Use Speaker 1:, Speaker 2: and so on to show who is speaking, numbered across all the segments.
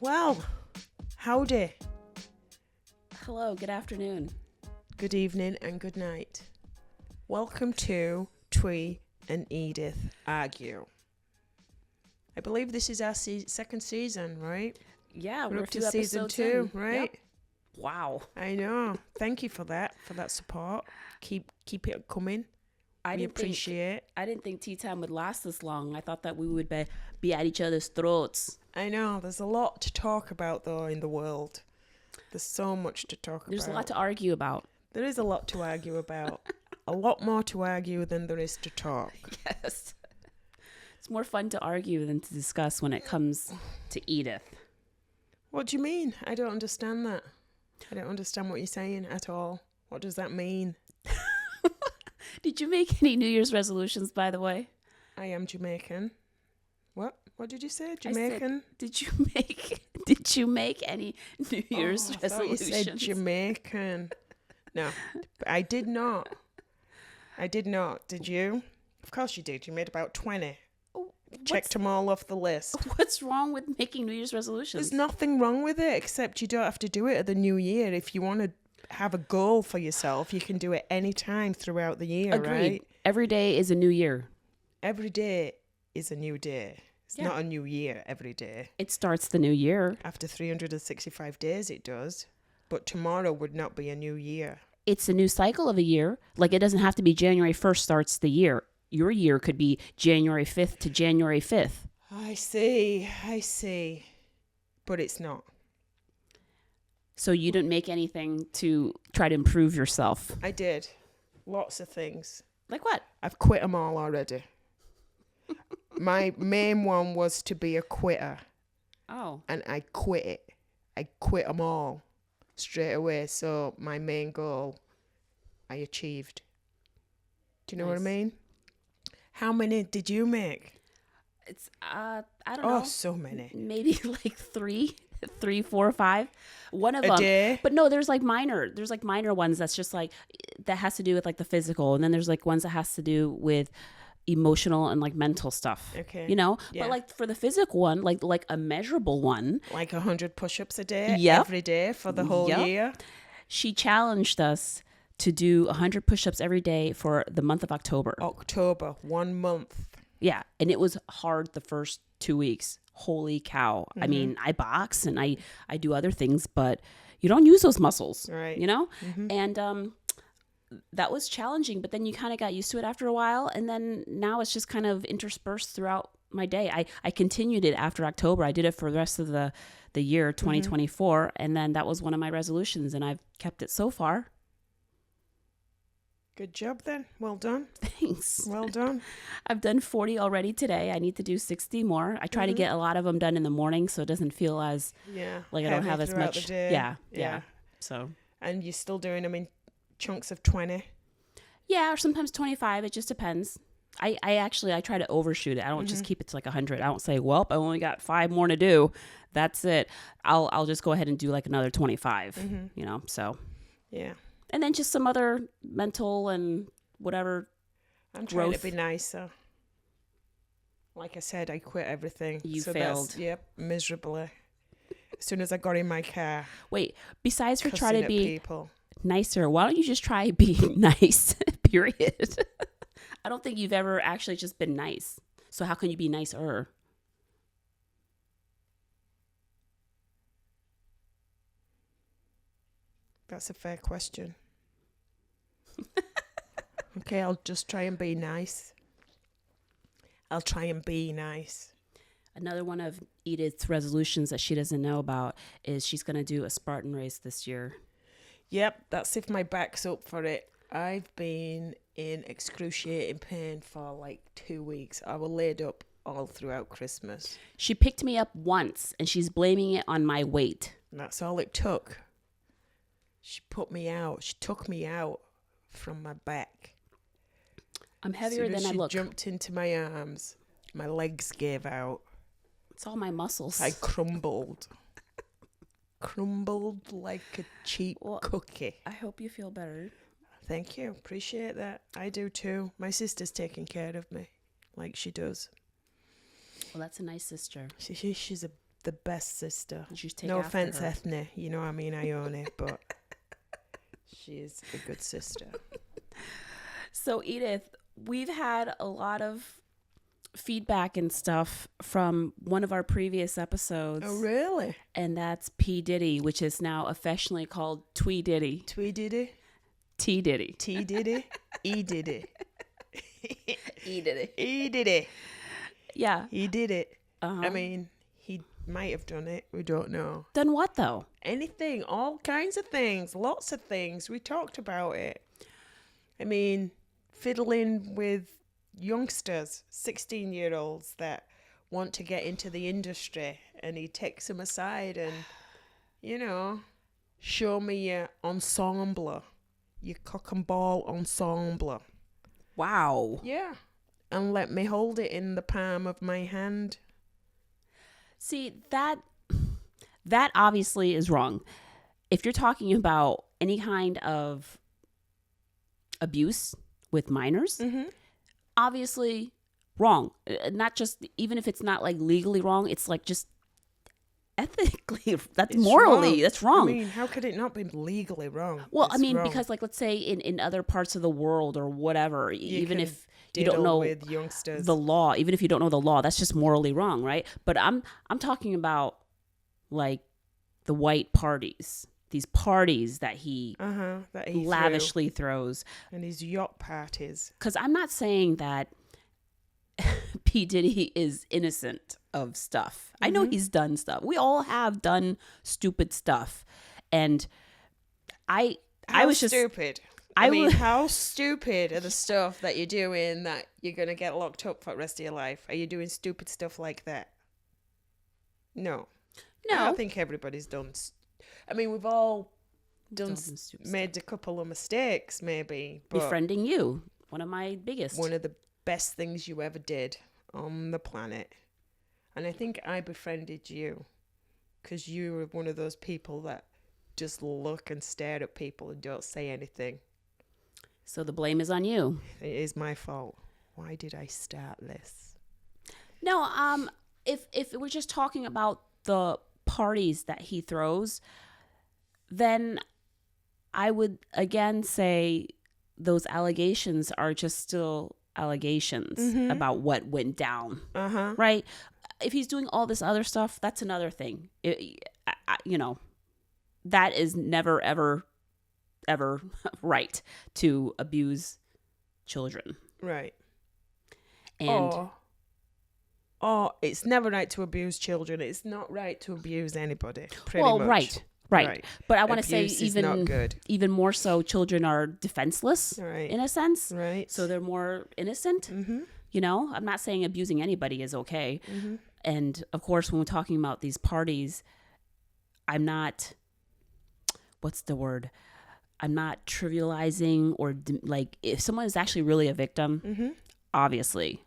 Speaker 1: Well, howdy,
Speaker 2: Hello, good afternoon.
Speaker 1: good evening, and good night. Welcome to Thuy and Edith Argue. I believe this is our second season, right?
Speaker 2: Yeah,
Speaker 1: We're up to
Speaker 2: two
Speaker 1: season
Speaker 2: episodes
Speaker 1: 2,
Speaker 2: in.
Speaker 1: right?
Speaker 2: Yep. Wow.
Speaker 1: I know. Thank you for that support. Keep it coming. We appreciate.
Speaker 2: I didn't think tea time would last this long. I thought that we would be at each other's throats.
Speaker 1: I know. There's a lot to talk about, though, in the world. There's so much to talk about.
Speaker 2: There's a lot to argue about.
Speaker 1: There is a lot to argue about. A lot more to argue than there is to talk.
Speaker 2: Yes. It's more fun to argue than to discuss when it comes to Edith.
Speaker 1: What do you mean? I don't understand that. I don't understand what you're saying at all. What does that mean?
Speaker 2: Did you make any New Year's resolutions, by the way?
Speaker 1: I am Jamaican. What? What did you say? Jamaican?
Speaker 2: Did you make any New Year's
Speaker 1: I thought you
Speaker 2: resolutions?
Speaker 1: said Jamaican. No, I did not. I did not. Did you? Of course you did. You made about 20. Checked them all off the list.
Speaker 2: What's wrong with making New Year's resolutions?
Speaker 1: There's nothing wrong with it, except you don't have to do it at the new year. If you want to have a goal for yourself, you can do it any time throughout the year,
Speaker 2: Agreed.
Speaker 1: right?
Speaker 2: Every day is a new year.
Speaker 1: Every day is a new day. It's
Speaker 2: Yeah.
Speaker 1: not a new year every day.
Speaker 2: It starts the new year.
Speaker 1: After 365 days, it does. But tomorrow would not be a new year.
Speaker 2: It's a new cycle of a year. Like, it doesn't have to be January 1st starts the year. Your year could be January 5th to January 5th.
Speaker 1: I see. But it's not.
Speaker 2: So you didn't make anything to try to improve yourself.
Speaker 1: I did. Lots of things.
Speaker 2: Like what?
Speaker 1: I've quit them all already. My main one was to be a quitter.
Speaker 2: Oh.
Speaker 1: And I quit it. I quit them all straight away. So my main goal, I achieved. Do you know what I
Speaker 2: Nice.
Speaker 1: mean? How many did you make?
Speaker 2: It's, I don't know.
Speaker 1: Oh, so many.
Speaker 2: Maybe like three, 4 or 5. One of
Speaker 1: A
Speaker 2: them.
Speaker 1: day?
Speaker 2: But no, there's like minor ones that's just like, that has to do with like the physical. And then there's like ones that has to do with emotional and like mental stuff.
Speaker 1: Okay.
Speaker 2: You know?
Speaker 1: Yeah.
Speaker 2: But like for the physical one, like a measurable one,
Speaker 1: Like 100 push-ups a day?
Speaker 2: Yep.
Speaker 1: Every day for the whole
Speaker 2: Yep.
Speaker 1: year?
Speaker 2: she challenged us to do 100 push-ups every day for the month of October.
Speaker 1: October, 1 month.
Speaker 2: Yeah. And it was hard the first 2 weeks. Holy cow. I mean, I box and I do other things, but you don't use those muscles,
Speaker 1: Right.
Speaker 2: you know? And that was challenging, but then you kind of got used to it after a while. And then now it's just kind of interspersed throughout my day. I continued it after October. I did it for the rest of the year, 2024. And then that was one of my resolutions, and I've kept it so far.
Speaker 1: Good job then. Well done.
Speaker 2: Thanks.
Speaker 1: Well done.
Speaker 2: I've done 40 already today. I need to do 60 more. I try to get a lot of them done in the morning so it doesn't feel as
Speaker 1: Yeah.
Speaker 2: like I don't
Speaker 1: Heavy
Speaker 2: have as
Speaker 1: throughout
Speaker 2: much.
Speaker 1: the day.
Speaker 2: Yeah. So,
Speaker 1: And you're still doing them in chunks of 20?
Speaker 2: yeah, or sometimes 25. It just depends. I try to overshoot it. I don't just keep it to like 100. I don't say, well, I only got 5 more to do. That's it. I'll just go ahead and do like another 25, you know, so.
Speaker 1: Yeah.
Speaker 2: And then just some other mental and whatever.
Speaker 1: I'm trying
Speaker 2: Growth.
Speaker 1: to be nicer. Like I said, I quit everything.
Speaker 2: You
Speaker 1: so
Speaker 2: failed.
Speaker 1: Yep, miserably. As soon as I got in my car,
Speaker 2: Wait, besides for
Speaker 1: cussing
Speaker 2: trying to
Speaker 1: at
Speaker 2: be
Speaker 1: people.
Speaker 2: nicer, why don't you just try being nice, period? I don't think you've ever actually just been nice. So how can you be nicer?
Speaker 1: That's a fair question. Okay, I'll just try and be nice. I'll try and be nice.
Speaker 2: Another one of Edith's resolutions that she doesn't know about is she's going to do a Spartan race this year.
Speaker 1: Yep, that's if my back's up for it. I've been in excruciating pain for like 2 weeks. I was laid up all throughout Christmas.
Speaker 2: She picked me up once and she's blaming it on my weight.
Speaker 1: And that's all it took. She put me out. She took me out from my back.
Speaker 2: I'm heavier than I look.
Speaker 1: She jumped into my arms. My legs gave out.
Speaker 2: It's all my muscles.
Speaker 1: I crumbled. Crumbled like a cheap cookie.
Speaker 2: I hope you feel better.
Speaker 1: Thank you. Appreciate that. I do too. My sister's taking care of me like she does.
Speaker 2: Well, that's a nice sister.
Speaker 1: She's a the best sister.
Speaker 2: She's take
Speaker 1: No
Speaker 2: after
Speaker 1: offense,
Speaker 2: her.
Speaker 1: Ethne. You know what I mean? I own it, but she is a good sister.
Speaker 2: So Edith, we've had a lot of feedback and stuff from one of our previous episodes.
Speaker 1: Oh, really?
Speaker 2: And that's P. Diddy, which is now affectionately called Thuy Diddy.
Speaker 1: Thuy Diddy?
Speaker 2: T. Diddy.
Speaker 1: T Diddy? E Diddy?
Speaker 2: E. Diddy.
Speaker 1: E Diddy.
Speaker 2: Yeah.
Speaker 1: He did it.
Speaker 2: Uh-huh.
Speaker 1: I mean, he might have done it. We don't know.
Speaker 2: Done what, though?
Speaker 1: Anything. All kinds of things. Lots of things. We talked about it. I mean, fiddling with youngsters, 16-year-olds that want to get into the industry, and he takes them aside and, you know, show me your ensemble, your cock and ball ensemble.
Speaker 2: Wow.
Speaker 1: Yeah. And let me hold it in the palm of my hand.
Speaker 2: See, that obviously is wrong. If you're talking about any kind of abuse with minors, obviously wrong. Not just, even if it's not like legally wrong, it's like just ethically, that's
Speaker 1: It's
Speaker 2: morally,
Speaker 1: wrong.
Speaker 2: that's wrong.
Speaker 1: I mean, how could it not be legally wrong?
Speaker 2: Well,
Speaker 1: It's
Speaker 2: I mean,
Speaker 1: wrong.
Speaker 2: because like, let's say in other parts of the world or whatever, even
Speaker 1: can
Speaker 2: if you don't
Speaker 1: diddle
Speaker 2: know
Speaker 1: with youngsters.
Speaker 2: the law, even if you don't know the law, that's just morally wrong, right? But I'm talking about like the white parties, these parties that he
Speaker 1: that he
Speaker 2: lavishly throws.
Speaker 1: threw. And his yacht parties.
Speaker 2: Because I'm not saying that P. Diddy is innocent of stuff. I know he's done stuff. We all have done stupid stuff. And I was just
Speaker 1: stupid. I mean, how stupid are the stuff that you're doing that you're going to get locked up for the rest of your life? Are you doing stupid stuff like that? No. I
Speaker 2: No.
Speaker 1: think everybody's done. I mean, we've all
Speaker 2: Done some stupid
Speaker 1: made a couple of mistakes, maybe. But
Speaker 2: Befriending you, one of my biggest.
Speaker 1: one of the best things you ever did on the planet. And I think I befriended you because you were one of those people that just look and stare at people and don't say anything.
Speaker 2: So the blame is on you.
Speaker 1: It is my fault. Why did I start this?
Speaker 2: No, if we're just talking about the parties that he throws, then I would again say those allegations are just still allegations about what went down, right? If he's doing all this other stuff, that's another thing. You know, that is never, ever, ever right to abuse children.
Speaker 1: Right.
Speaker 2: And
Speaker 1: it's never right to abuse children. It's not right to abuse anybody. Pretty
Speaker 2: well,
Speaker 1: much.
Speaker 2: right. But I want to say
Speaker 1: Abuse is not good.
Speaker 2: even more so, children are defenseless
Speaker 1: Right.
Speaker 2: in a sense.
Speaker 1: Right.
Speaker 2: So they're more innocent. You know, I'm not saying abusing anybody is okay. And of course, when we're talking about these parties, I'm not, what's the word? I'm not trivializing or like if someone is actually really a victim, obviously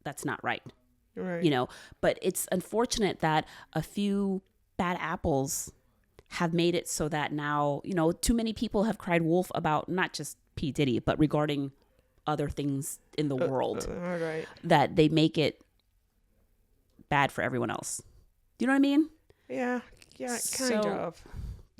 Speaker 2: that's not right.
Speaker 1: Right.
Speaker 2: You know, but it's unfortunate that a few bad apples have made it so that now, you know, too many people have cried wolf about not just P. Diddy, but regarding other things in the world
Speaker 1: All right.
Speaker 2: that they make it bad for everyone else. Do you know what I mean?
Speaker 1: Yeah. Yeah. Kind
Speaker 2: So,
Speaker 1: of.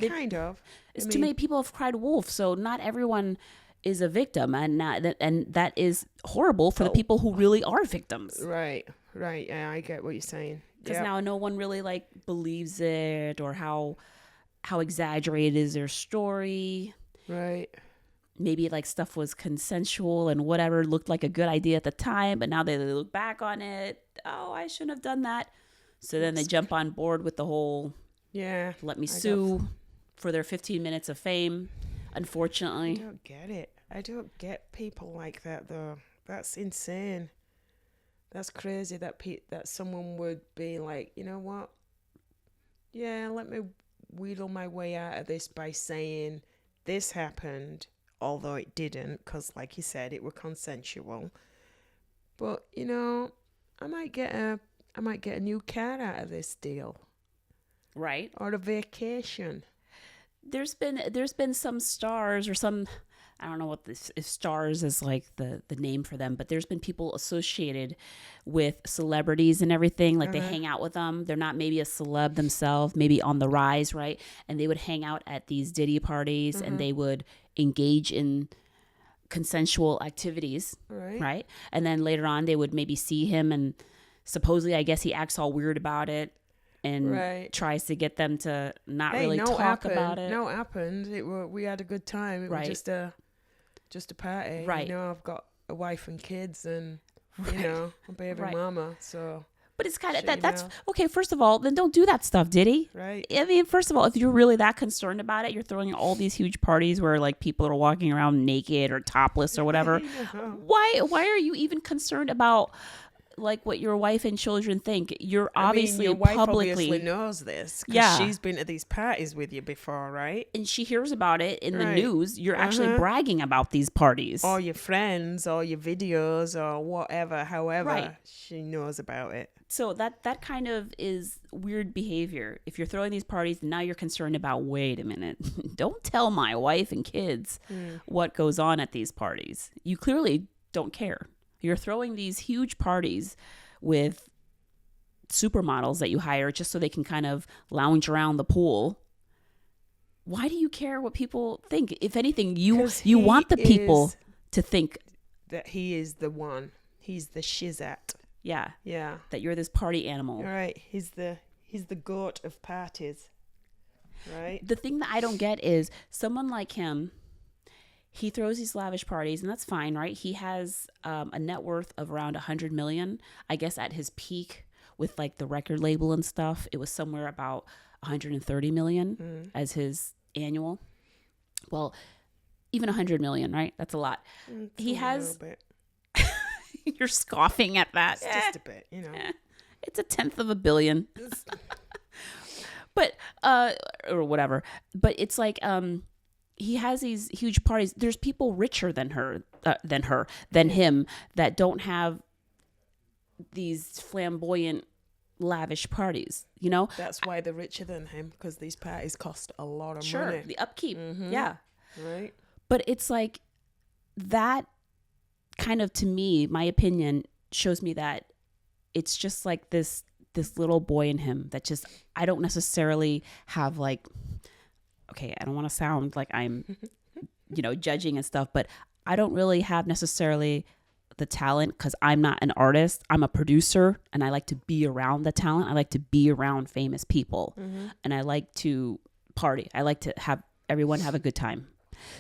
Speaker 1: Kind of.
Speaker 2: It's too many people have cried wolf, so not everyone is a victim, and that is horrible for the people who really are victims.
Speaker 1: Right. Right. Yeah, I get what you're saying.
Speaker 2: Because now no one really like believes it or how exaggerated is their story.
Speaker 1: Right.
Speaker 2: Maybe like stuff was consensual and whatever looked like a good idea at the time, but now they look back on it. Oh, I shouldn't have done that. So then they jump on board with the whole let me sue for their 15 minutes of fame. Unfortunately.
Speaker 1: I don't get it. I don't get people like that though. That's insane. That's crazy that that someone would be like, you know what? Yeah, let me wheedle my way out of this by saying this happened, although it didn't, because like you said, it were consensual. But you know, I might get a new car out of this deal,
Speaker 2: right?
Speaker 1: Or a vacation.
Speaker 2: There's been some stars or some I don't know what this if stars is like the name for them, but there's been people associated with celebrities and everything. Like they hang out with them. They're not maybe a celeb themselves, maybe on the rise, right? And they would hang out at these Diddy parties and they would engage in consensual activities, right? And then later on they would maybe see him and supposedly I guess he acts all weird about it and tries to get them to not really talk about it.
Speaker 1: No, it happened. We had a good time. It was just a party.
Speaker 2: Right.
Speaker 1: You know, I've got a wife and kids and, you know, a baby mama. So,
Speaker 2: but it's kind of that's okay. First of all, then don't do that stuff, Diddy.
Speaker 1: Right.
Speaker 2: I mean, first of all, if you're really that concerned about it, you're throwing all these huge parties where like people are walking around naked or topless or whatever. Why are you even concerned about like what your wife and children think? You're obviously
Speaker 1: your wife
Speaker 2: publicly
Speaker 1: obviously knows this because she's been to these parties with you before, right?
Speaker 2: And she hears about it in the news. You're actually bragging about these parties,
Speaker 1: or your friends, or your videos, or whatever. However, she knows about it.
Speaker 2: So that kind of is weird behavior. If you're throwing these parties, now you're concerned about, wait a minute, don't tell my wife and kids what goes on at these parties. You clearly don't care. You're throwing these huge parties with supermodels that you hire just so they can kind of lounge around the pool. Why do you care what people think? If anything, you want the people to think
Speaker 1: that he is the one. He's the shizat.
Speaker 2: Yeah.
Speaker 1: Yeah.
Speaker 2: That you're this party animal.
Speaker 1: All right. He's the goat of parties. Right?
Speaker 2: The thing that I don't get is someone like him, he throws these lavish parties, and that's fine, right? He has a net worth of around 100 million. I guess at his peak with like the record label and stuff, it was somewhere about 130 million as his annual. Well, even 100 million, right? That's a lot. He has. A bit. You're scoffing at that.
Speaker 1: It's just a bit, you know.
Speaker 2: It's a 1/10 of a billion. But or whatever. But it's like he has these huge parties. There's people richer than him that don't have these flamboyant, lavish parties. You know,
Speaker 1: that's why they're richer than him, because these parties cost a lot of
Speaker 2: money. Sure, the upkeep. Yeah,
Speaker 1: right.
Speaker 2: But it's like that kind of, to me, my opinion shows me that it's just like this little boy in him that just, I don't necessarily have like, okay, I don't want to sound like I'm, judging and stuff, but I don't really have necessarily the talent because I'm not an artist. I'm a producer and I like to be around the talent. I like to be around famous people and I like to party. I like to have everyone have a good time.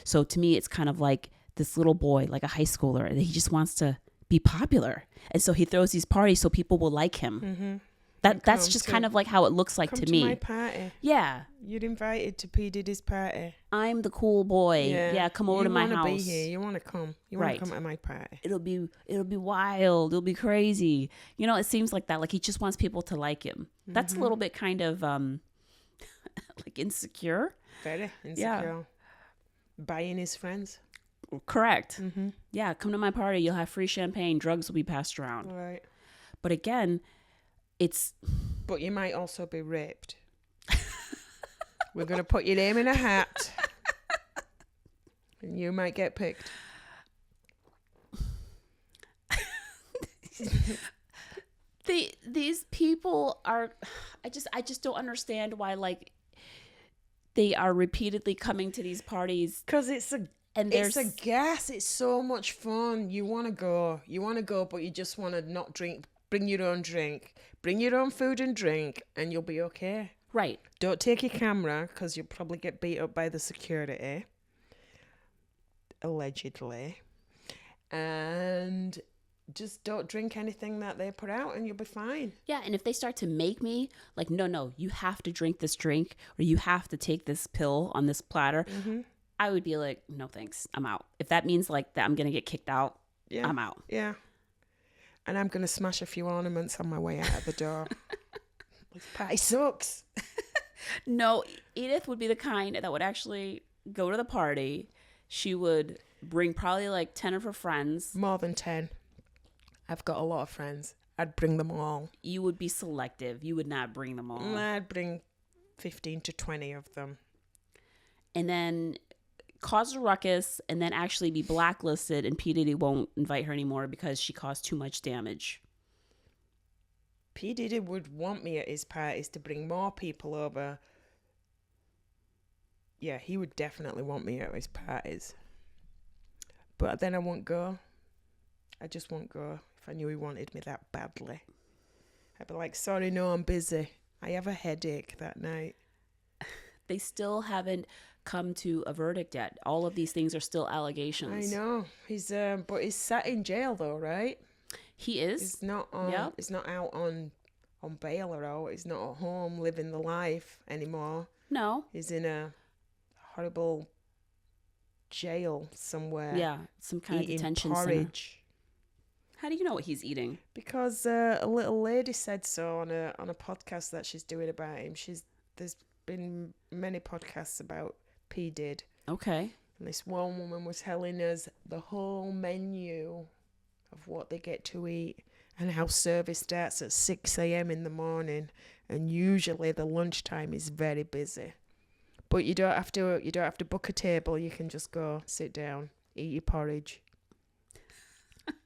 Speaker 2: So to me, it's kind of like this little boy, like a high schooler, and he just wants to be popular. And so he throws these parties so people will like him. That's just kind of like how it looks like to me.
Speaker 1: Come to my party.
Speaker 2: Yeah.
Speaker 1: You're invited to PDiddy's party.
Speaker 2: I'm the cool boy. Yeah, come over to my house. You want to be here.
Speaker 1: You want to come. You want to come to my party.
Speaker 2: It'll be wild. It'll be crazy. It seems like that. Like he just wants people to like him. That's a little bit kind of like insecure.
Speaker 1: Very insecure. Yeah. Buying his friends.
Speaker 2: Correct. Yeah, come to my party. You'll have free champagne. Drugs will be passed around.
Speaker 1: Right.
Speaker 2: But again,
Speaker 1: But you might also be raped. We're going to put your name in a hat. And you might get picked.
Speaker 2: These people are... I just don't understand why, like, they are repeatedly coming to these parties.
Speaker 1: Because it's a gas. It's so much fun. You want to go, but you just want to not drink. Bring your own drink. Bring your own food and drink, and you'll be okay.
Speaker 2: Right.
Speaker 1: Don't take your camera, because you'll probably get beat up by the security. Allegedly. And just don't drink anything that they put out, and you'll be fine.
Speaker 2: Yeah, and if they start to make me, like, no, you have to drink this drink, or you have to take this pill on this platter, I would be like, no thanks, I'm out. If that means like that I'm going to get kicked out, I'm out.
Speaker 1: Yeah. And I'm going to smash a few ornaments on my way out of the door. This party sucks.
Speaker 2: No, Edith would be the kind that would actually go to the party. She would bring probably like 10 of her friends.
Speaker 1: More than 10. I've got a lot of friends. I'd bring them all.
Speaker 2: You would be selective. You would not bring them all.
Speaker 1: I'd bring 15 to 20 of them.
Speaker 2: And then cause a ruckus and then actually be blacklisted, and P. Diddy won't invite her anymore because she caused too much damage.
Speaker 1: P. Diddy would want me at his parties to bring more people over. Yeah, he would definitely want me at his parties. But then I won't go. I just won't go if I knew he wanted me that badly. I'd be like, sorry, no, I'm busy. I have a headache that night.
Speaker 2: They still haven't come to a verdict yet. All of these things are still allegations.
Speaker 1: I know. But he's sat in jail though, right?
Speaker 2: He is.
Speaker 1: He's not He's not out on bail or out. He's not at home living the life anymore.
Speaker 2: No.
Speaker 1: He's in a horrible jail somewhere.
Speaker 2: Yeah, some kind of detention
Speaker 1: porridge.
Speaker 2: center. How do you know what he's eating?
Speaker 1: Because a little lady said so on a podcast that she's doing about him. There's been many podcasts about P. Diddy.
Speaker 2: Okay.
Speaker 1: And this one woman was telling us the whole menu of what they get to eat and how service starts at 6 a.m. in the morning, and usually the lunchtime is very busy. But you don't have to book a table. You can just go sit down, eat your porridge,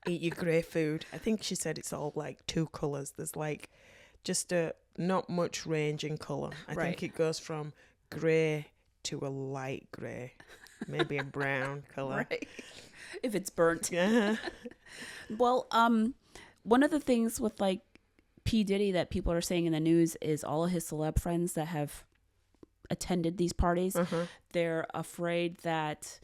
Speaker 1: eat your grey food. I think she said it's all like 2 colours. There's like just not much range in colour. I think it goes from grey to a light grey, maybe a brown colour.
Speaker 2: Right. If it's burnt.
Speaker 1: Yeah.
Speaker 2: Well, one of the things with like P. Diddy that people are saying in the news is all of his celeb friends that have attended these parties, they're afraid that,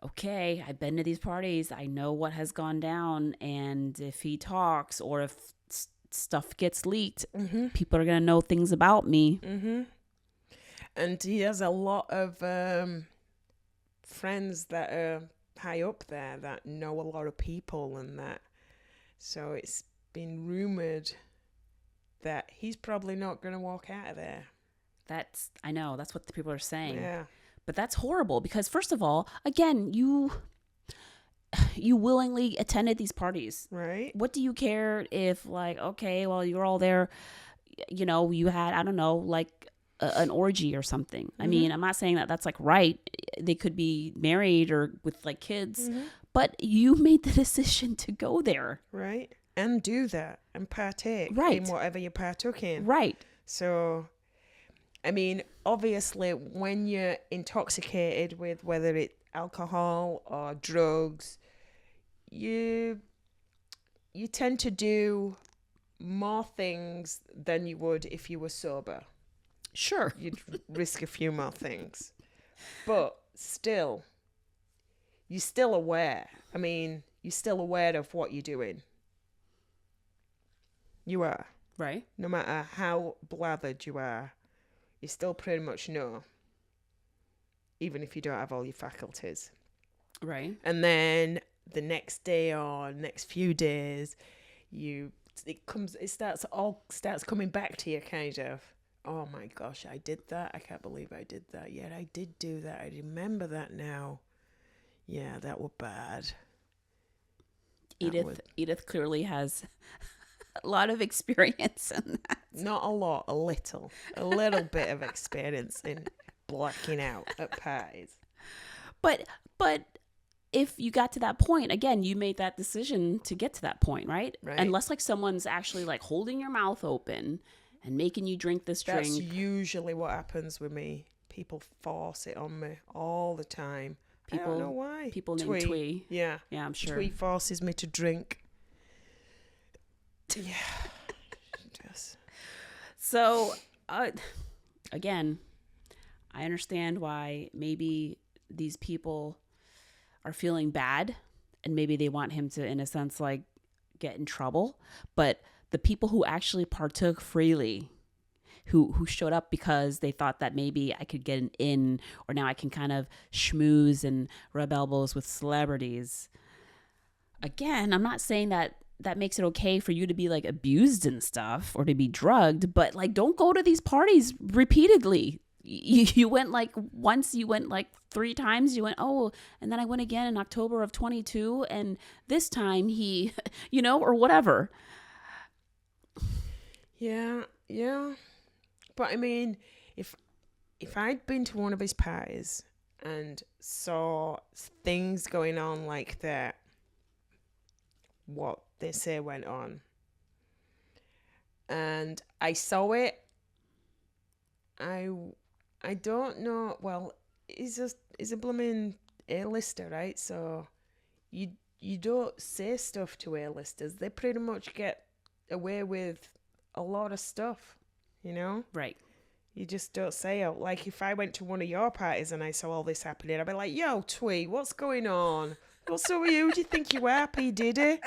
Speaker 2: okay, I've been to these parties, I know what has gone down, and if he talks or if stuff gets leaked, people are going to know things about me.
Speaker 1: And he has a lot of friends that are high up there that know a lot of people and that. So it's been rumoured that he's probably not going to walk out of there.
Speaker 2: I know, that's what the people are saying.
Speaker 1: Yeah.
Speaker 2: But that's horrible because, first of all, again, you willingly attended these parties.
Speaker 1: Right.
Speaker 2: What do you care if, like, okay, well, you're all there, you know, you had, I don't know, like an orgy or something. I mean, I'm not saying that that's like right. They could be married or with like kids, but you made the decision to go there.
Speaker 1: Right. And do that and partake in whatever you partook in.
Speaker 2: Right.
Speaker 1: So, I mean, obviously, when you're intoxicated with whether it's alcohol or drugs, you tend to do more things than you would if you were sober.
Speaker 2: Sure.
Speaker 1: You'd risk a few more things. But still, you're still aware. I mean, you're still aware of what you're doing. You are.
Speaker 2: Right.
Speaker 1: No matter how blathered you are, you still pretty much know, even if you don't have all your faculties.
Speaker 2: Right.
Speaker 1: And then the next day or next few days, it starts coming back to you, kind of. Oh my gosh, I did that. I can't believe I did that. Yeah, I did do that. I remember that now. Yeah, that was bad.
Speaker 2: Edith clearly has a lot of experience in that.
Speaker 1: Not a lot, a little bit of experience in blacking out at parties.
Speaker 2: But if you got to that point, again, you made that decision to get to that point, right? Unless like someone's actually like holding your mouth open and making you drink this drink.
Speaker 1: That's usually what happens with me. People force it on me all the time. I don't know why.
Speaker 2: People named Thuy.
Speaker 1: Yeah.
Speaker 2: Yeah, I'm sure.
Speaker 1: Thuy forces me to drink. Yeah. Just.
Speaker 2: So, again, I understand why maybe these people are feeling bad and maybe they want him to, in a sense, like get in trouble. But the people who actually partook freely, who showed up because they thought that maybe I could get an in, or now I can kind of schmooze and rub elbows with celebrities. Again, I'm not saying that makes it okay for you to be like abused and stuff or to be drugged, but like don't go to these parties repeatedly. You went like once, you went like 3 times, you went, oh, and then I went again in October of 22, and this time he, or whatever.
Speaker 1: Yeah. But I mean, if I'd been to one of his parties and saw things going on like that, what they say went on. And I saw it. I don't know. Well, he's a blooming A-lister, right? So you don't say stuff to A-listers. They pretty much get away with a lot of stuff, you know?
Speaker 2: Right.
Speaker 1: You just don't say it. Like, if I went to one of your parties and I saw all this happening, I'd be like, yo, Thuy, what's going on? What's up with you? Who do you think you are, P-Diddy?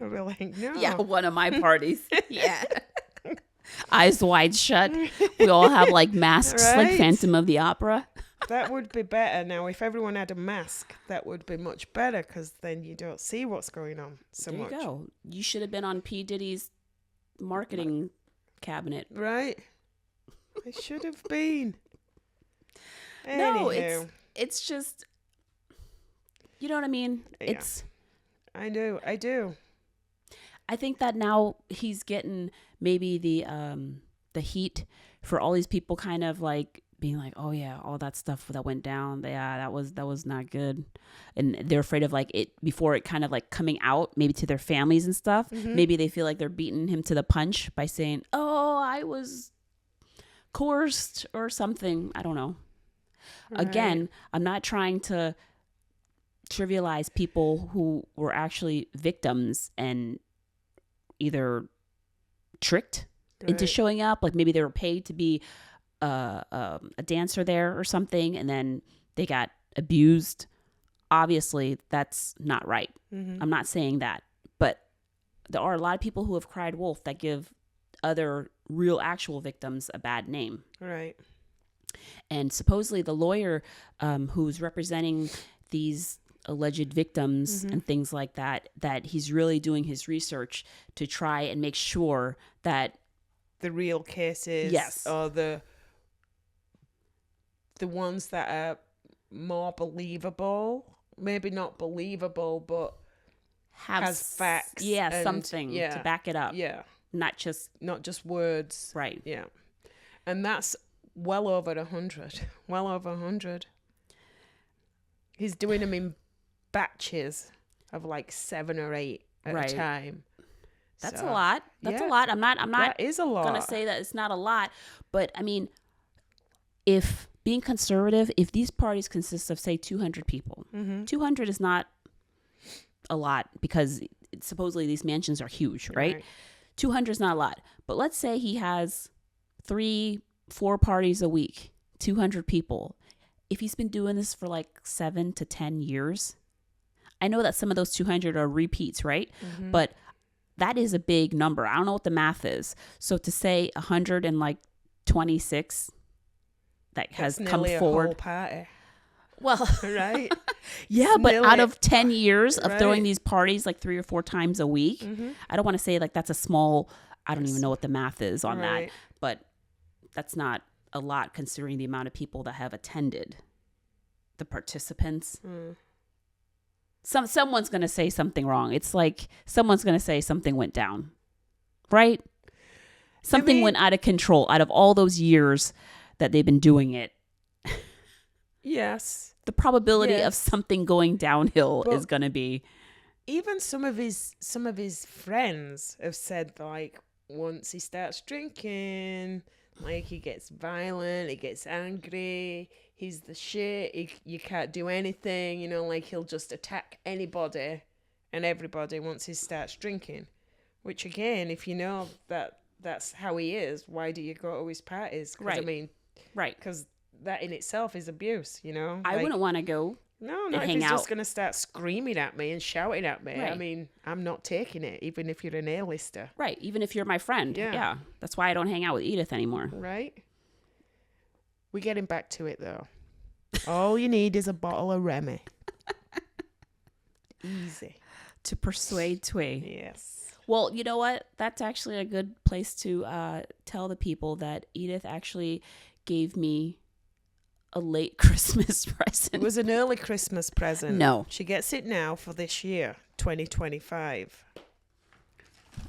Speaker 1: I'd be like, no.
Speaker 2: Yeah, one of my parties. Yeah. Eyes wide shut. We all have like masks, like
Speaker 1: Right?
Speaker 2: Phantom of the Opera.
Speaker 1: That would be better. Now, if everyone had a mask, that would be much better, because then you don't see what's going on so
Speaker 2: There
Speaker 1: much.
Speaker 2: you go. You should have been on P. Diddy's marketing cabinet.
Speaker 1: Right? I should have been.
Speaker 2: No,
Speaker 1: Anywho,
Speaker 2: it's just, you know what I mean?
Speaker 1: Yeah. I do.
Speaker 2: I think that now he's getting maybe the heat for all these people kind of like being like, oh yeah, all that stuff that went down, yeah, that was not good, and they're afraid of like it before it kind of like coming out maybe to their families and stuff.
Speaker 1: Mm-hmm.
Speaker 2: Maybe they feel like they're beating him to the punch by saying, oh, I was coerced or something. I don't know.
Speaker 1: Right.
Speaker 2: Again, I'm not trying to trivialize people who were actually victims and either tricked into
Speaker 1: Right.
Speaker 2: showing up, like maybe they were paid to be a dancer there or something, and then they got abused. Obviously, that's not right.
Speaker 1: Mm-hmm.
Speaker 2: I'm not saying that, but there are a lot of people who have cried wolf that give other real actual victims a bad name.
Speaker 1: Right.
Speaker 2: And supposedly the lawyer who's representing these alleged victims
Speaker 1: Mm-hmm.
Speaker 2: and things like that he's really doing his research to try and make sure that
Speaker 1: The real cases,
Speaker 2: Yes.
Speaker 1: or the ones that are more believable. Maybe not believable, but has facts.
Speaker 2: yeah,
Speaker 1: and-
Speaker 2: something
Speaker 1: yeah,
Speaker 2: to back it up,
Speaker 1: Yeah,
Speaker 2: not just
Speaker 1: not just words.
Speaker 2: right.
Speaker 1: Yeah, and that's well over 100. Well over 100. He's doing them in batches of like 7 or 8 at
Speaker 2: Right.
Speaker 1: a time.
Speaker 2: That's
Speaker 1: So,
Speaker 2: a lot. That's
Speaker 1: yeah,
Speaker 2: a lot. I'm not
Speaker 1: That is a lot.
Speaker 2: gonna say that it's not a lot, but I mean, if being conservative, if these parties consist of say 200 people,
Speaker 1: Mm-hmm.
Speaker 2: 200 is not a lot because supposedly these mansions are huge, right? 200 is not a lot, but let's say he has 3-4 parties a week, 200 people. If he's been doing this for like 7 to 10 years, I know that some of those 200 are repeats, right?
Speaker 1: Mm-hmm.
Speaker 2: But that is a big number. I don't know what the math is. So to say 126 that has
Speaker 1: That's
Speaker 2: come
Speaker 1: nearly a
Speaker 2: forward.
Speaker 1: whole party,
Speaker 2: Well,
Speaker 1: right?
Speaker 2: yeah, but
Speaker 1: nearly-
Speaker 2: out of 10 years of throwing
Speaker 1: Right.
Speaker 2: these parties like 3 or 4 times a week,
Speaker 1: Mm-hmm.
Speaker 2: I don't want to say like that's a small, I don't even know what the math is on
Speaker 1: Right.
Speaker 2: that, but that's not a lot considering the amount of people that have attended, the participants.
Speaker 1: Mm.
Speaker 2: Someone's going to say something wrong. It's like someone's going to say something went down, right? Something
Speaker 1: mean-
Speaker 2: went out of control out of all those years that they've been doing it.
Speaker 1: Yes.
Speaker 2: The probability of
Speaker 1: Yes.
Speaker 2: something going downhill
Speaker 1: But-
Speaker 2: is going to be
Speaker 1: Even some of his friends have said, like, once he starts drinking, like, he gets violent, he gets angry, he's the shit, you can't do anything, you know, like, he'll just attack anybody and everybody once he starts drinking. Which, again, if you know that that's how he is, why do you go to his parties? 'Cause, I
Speaker 2: Right.
Speaker 1: mean,
Speaker 2: right.
Speaker 1: because that in itself is abuse, you know?
Speaker 2: I
Speaker 1: Like,
Speaker 2: wouldn't want to go.
Speaker 1: No,
Speaker 2: and
Speaker 1: not if
Speaker 2: hang
Speaker 1: he's just
Speaker 2: out.
Speaker 1: going to start screaming at me and shouting at me. I
Speaker 2: Right.
Speaker 1: mean, I'm not taking it, even if you're an A-lister,
Speaker 2: Right. Even if you're my friend.
Speaker 1: Yeah.
Speaker 2: Yeah. That's why I don't hang out with Edith anymore.
Speaker 1: right? We're getting back to it, though. All you need is a bottle of Remy. Easy.
Speaker 2: To persuade Thuy.
Speaker 1: Yes.
Speaker 2: Well, you know what? That's actually a good place to tell the people that Edith actually gave me a late Christmas
Speaker 1: It
Speaker 2: present.
Speaker 1: was an early Christmas present.
Speaker 2: No.
Speaker 1: She gets it now for this year, 2025.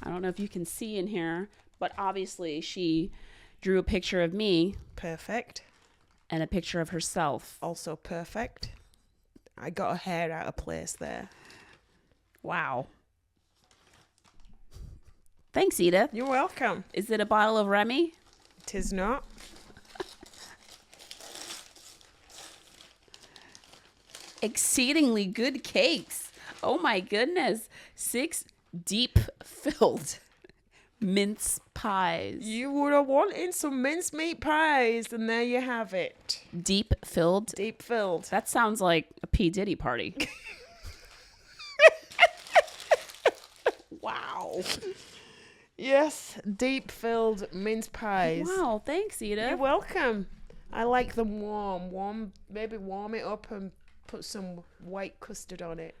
Speaker 2: I don't know if you can see in here, but obviously she drew a picture of me
Speaker 1: Perfect.
Speaker 2: And a picture of herself.
Speaker 1: Also perfect. I got her hair out of place there.
Speaker 2: Wow. Thanks, Edith.
Speaker 1: You're welcome.
Speaker 2: Is it a bottle of Remy?
Speaker 1: Tis not.
Speaker 2: Exceedingly good cakes. Oh my goodness. 6 deep filled mince pies.
Speaker 1: You would have wanted some mincemeat pies, and there you have it.
Speaker 2: Deep filled?
Speaker 1: Deep filled.
Speaker 2: That sounds like a P. Diddy party.
Speaker 1: Wow. Yes, deep filled mince pies.
Speaker 2: Wow, thanks, Edith.
Speaker 1: You're welcome. I like them warm. Maybe warm it up and put some white custard on it.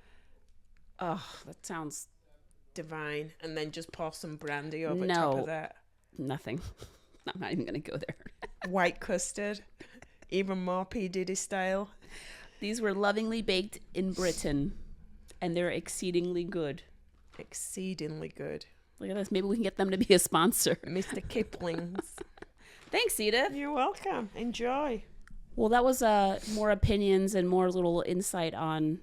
Speaker 2: Oh, that sounds
Speaker 1: Divine. And then just pour some brandy over
Speaker 2: No.
Speaker 1: top of that.
Speaker 2: nothing. I'm not even going to go there.
Speaker 1: White custard. Even more P. Diddy style.
Speaker 2: These were lovingly baked in Britain, and they're exceedingly good.
Speaker 1: Exceedingly good.
Speaker 2: Look at this. Maybe we can get them to be a sponsor.
Speaker 1: Mr. Kipling's.
Speaker 2: Thanks, Edith.
Speaker 1: You're welcome. Enjoy.
Speaker 2: Well, that was more opinions and more little insight on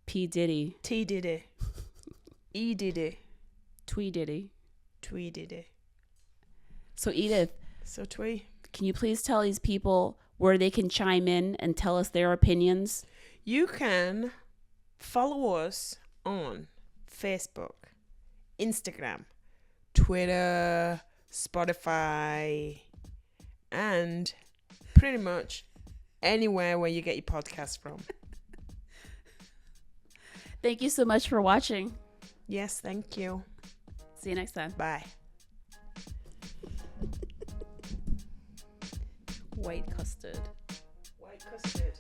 Speaker 2: P. Diddy.
Speaker 1: T. Diddy. E. Diddy.
Speaker 2: Thuy Diddy.
Speaker 1: Twee Diddy.
Speaker 2: So, Edith,
Speaker 1: So Twee.
Speaker 2: can you please tell these people where they can chime in and tell us their opinions?
Speaker 1: You can follow us on Facebook, Instagram, Twitter, Spotify, and pretty much anywhere where you get your podcast from.
Speaker 2: Thank you so much for watching.
Speaker 1: Yes, thank you.
Speaker 2: See you next time.
Speaker 1: Bye.
Speaker 2: White custard.
Speaker 1: White custard.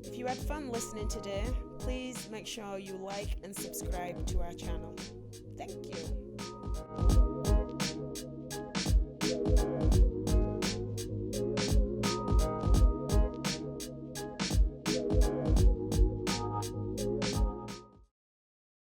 Speaker 1: If you had fun listening today, please make sure you like and subscribe to our channel. Thank you.